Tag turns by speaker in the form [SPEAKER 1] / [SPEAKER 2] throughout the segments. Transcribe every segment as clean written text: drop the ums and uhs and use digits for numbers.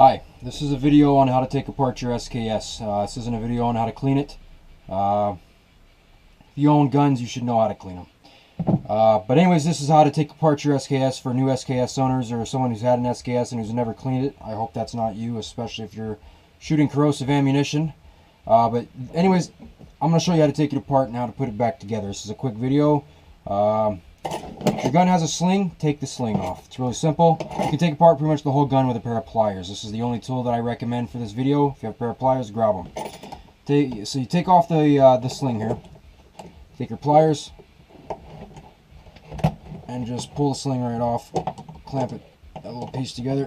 [SPEAKER 1] Hi, this is a video on how to take apart your SKS. This isn't a video on how to clean it. If you own guns, you should know how to clean them. But anyways, this is how to take apart your SKS for new SKS owners or someone who's had an SKS and who's never cleaned it. I hope that's not you, especially if you're shooting corrosive ammunition. But anyways, I'm going to show you how to take it apart and how to put it back together. This is a quick video. If your gun has a sling, take the sling off. It's really simple. You can take apart pretty much the whole gun with a pair of pliers. This is the only tool that I recommend for this video. If you have a pair of pliers, grab them. So you take off the sling here. Take your pliers and just pull the sling right off. Clamp it, that little piece together.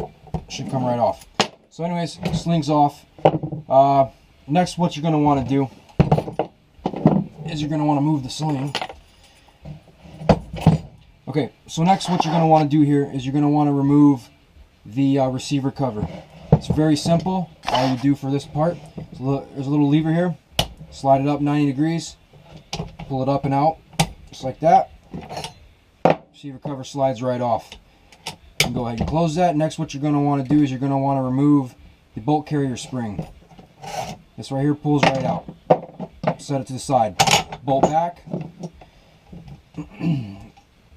[SPEAKER 1] Should come right off. So anyways, sling's off. Next, what you're going to want to do is you're going to want to move the sling. Okay, so next what you're going to want to do here is you're going to want to remove the receiver cover. It's very simple. All you do for this part, there's a little lever here. Slide it up 90 degrees. Pull it up and out, just like that. Receiver cover slides right off. You can go ahead and close that. Next what you're going to want to do is you're going to want to remove the bolt carrier spring. This right here pulls right out. Set it to the side. Bolt back.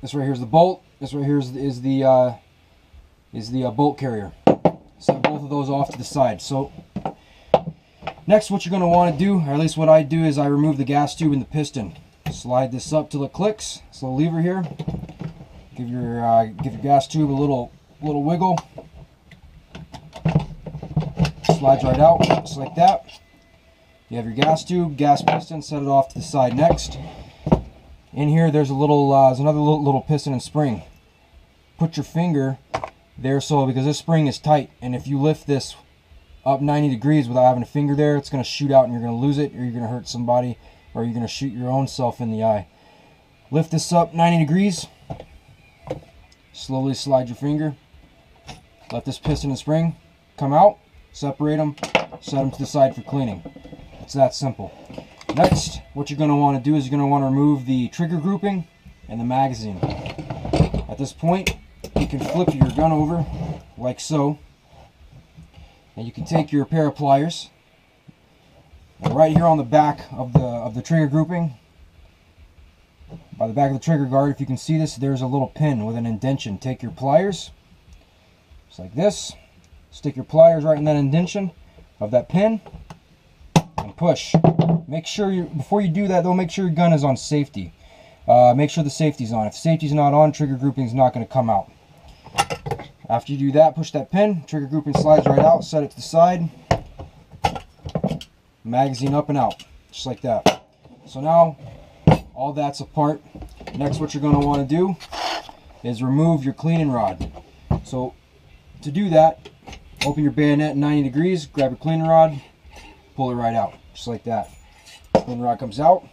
[SPEAKER 1] This right here is the bolt. This right here is the bolt carrier. Set both of those off to the side. So next, what you're going to want to do, or at least what I do, is I remove the gas tube and the piston. Slide this up till it clicks. This little lever here. Give your gas tube a little wiggle. Slides right out, just like that. You have your gas tube, gas piston. Set it off to the side next. In here, there's another little piston and spring. Put your finger there, because this spring is tight, and if you lift this up 90 degrees without having a finger there, it's going to shoot out and you're going to lose it, or you're going to hurt somebody, or you're going to shoot your own self in the eye. Lift this up 90 degrees. Slowly slide your finger. Let this piston and spring come out. Separate them. Set them to the side for cleaning. It's that simple. Next, what you're going to want to do is you're going to want to remove the trigger grouping and the magazine. At this point, you can flip your gun over like so, and you can take your pair of pliers, and right here on the back of the trigger grouping, by the back of the trigger guard, if you can see this, there's a little pin with an indentation. Take your pliers, just like this, stick your pliers right in that indentation of that pin, and push. Make sure before you do that though, make sure your gun is on safety. Make sure the safety's on. If safety's not on, trigger grouping is not going to come out. After you do that, push that pin, trigger grouping slides right out, set it to the side. Magazine up and out, just like that. So now, all that's apart. Next, what you're going to want to do is remove your cleaning rod. So, to do that, open your bayonet 90 degrees, grab your cleaning rod, pull it right out, just like that. Cleaning rod comes out.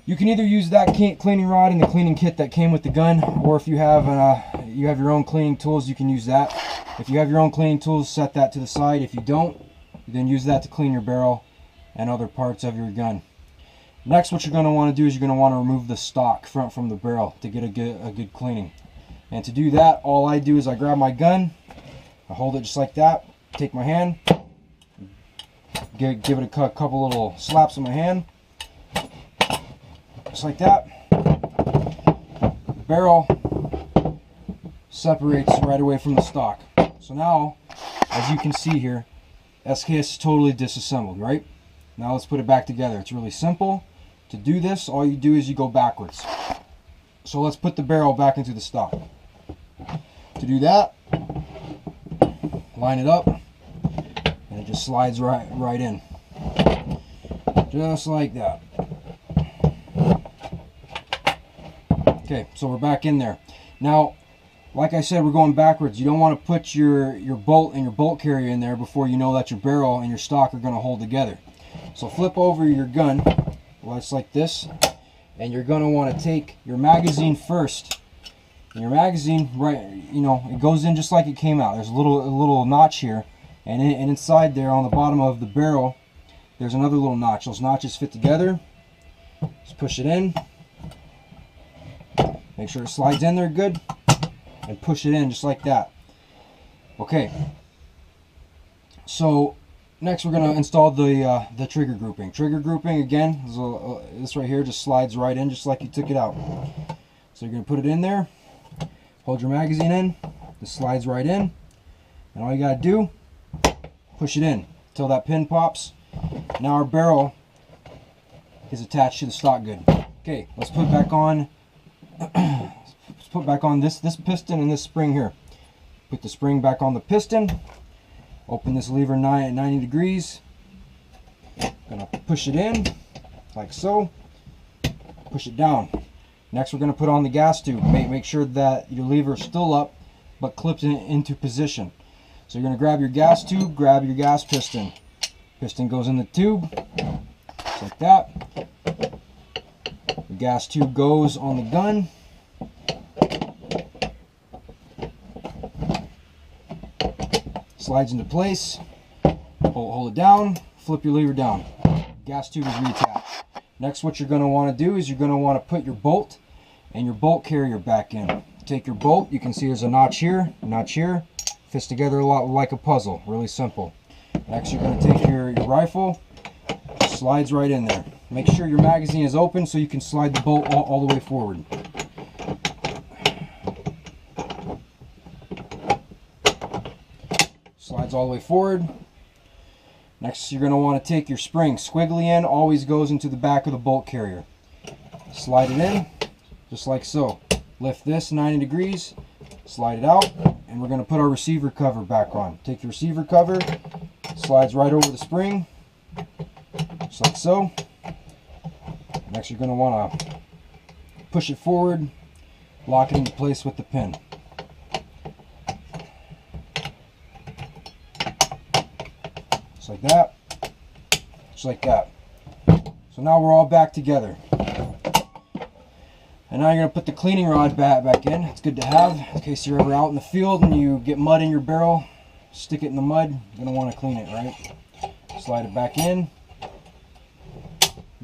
[SPEAKER 1] You can either use that cleaning rod in the cleaning kit that came with the gun, or if you have your own cleaning tools, you can use that. If you have your own cleaning tools, set that to the side. If you don't, then use that to clean your barrel and other parts of your gun. Next, what you're going to want to do is you're going to want to remove the stock front from the barrel to get a good cleaning. And to do that, all I do is I grab my gun, I hold it just like that, take my hand, give it a couple little slaps on my hand, just like that. The barrel separates right away from the stock. So now, as you can see here, SKS is totally disassembled, right? Now let's put it back together. It's really simple. To do this, all you do is you go backwards. So let's put the barrel back into the stock. To do that, line it up, and it just slides right in. Just like that. Okay, so we're back in there. Now, like I said, we're going backwards. You don't want to put your bolt and your bolt carrier in there before you know that your barrel and your stock are going to hold together. So flip over your gun, just like this, and you're going to want to take your magazine first. And your magazine, it goes in just like it came out. There's a little notch here, and inside there on the bottom of the barrel, there's another little notch. Those notches fit together. Just push it in. Make sure it slides in there good, and push it in just like that. Okay, So next we're going to install the trigger grouping. Trigger grouping, again, this right here just slides right in just like you took it out. So you're going to put it in there, hold your magazine in, this slides right in, and all you got to do, push it in until that pin pops. Now our barrel is attached to the stock good. Okay, let's put back on this piston and this spring here. Put the spring back on the piston. Open this lever at 90 degrees. Gonna push it in like so. Push it down. Next we're gonna put on the gas tube. Make sure that your lever is still up but clipped into position. So you're gonna grab your gas tube, grab your gas piston. Piston goes in the tube, just like that. The gas tube goes on the gun. Slides into place. Hold it down, flip your lever down. Gas tube is reattached. Next, what you're going to want to do is you're going to want to put your bolt and your bolt carrier back in. Take your bolt, you can see there's a notch here, fits together a lot like a puzzle, really simple. Next, you're going to take your rifle, slides right in there. Make sure your magazine is open so you can slide the bolt all the way forward. Slides all the way forward. Next, you're going to want to take your spring. Squiggly end always goes into the back of the bolt carrier. Slide it in, just like so. Lift this 90 degrees, slide it out, and we're going to put our receiver cover back on. Take your receiver cover, slides right over the spring, just like so. Next, you're going to want to push it forward, lock it into place with the pin. Just like that. Just like that. So now we're all back together. And now you're going to put the cleaning rod back in. It's good to have in case you're ever out in the field and you get mud in your barrel. Stick it in the mud. You're going to want to clean it, right? Slide it back in.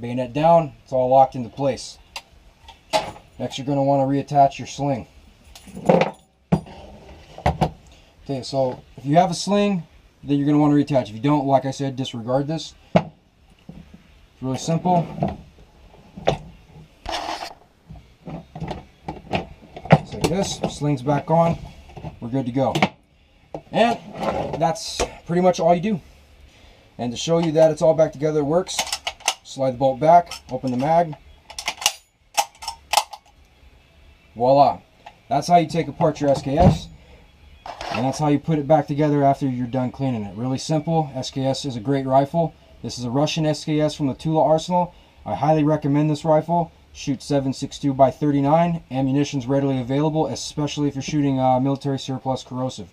[SPEAKER 1] Bayonet down. It's all locked into place. Next, you're going to want to reattach your sling. Okay, so if you have a sling, then you're going to want to reattach. If you don't, like I said, disregard this. It's really simple. Just like this. Sling's back on. We're good to go. And that's pretty much all you do. And to show you that it's all back together, it works. Slide the bolt back, open the mag. Voila. That's how you take apart your SKS. And that's how you put it back together after you're done cleaning it. Really simple. SKS is a great rifle. This is a Russian SKS from the Tula arsenal. I highly recommend this rifle. Shoots 7.62 by 39. Ammunition's readily available, especially if you're shooting military surplus corrosive.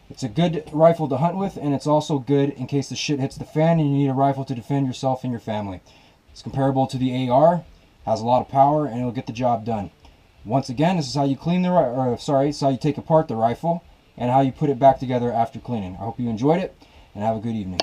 [SPEAKER 1] It's a good rifle to hunt with, and it's also good in case the shit hits the fan and you need a rifle to defend yourself and your family. It's comparable to the AR, has a lot of power, and it'll get the job done. Once again, this is how you clean this is how you take apart the rifle and how you put it back together after cleaning. I hope you enjoyed it, and have a good evening.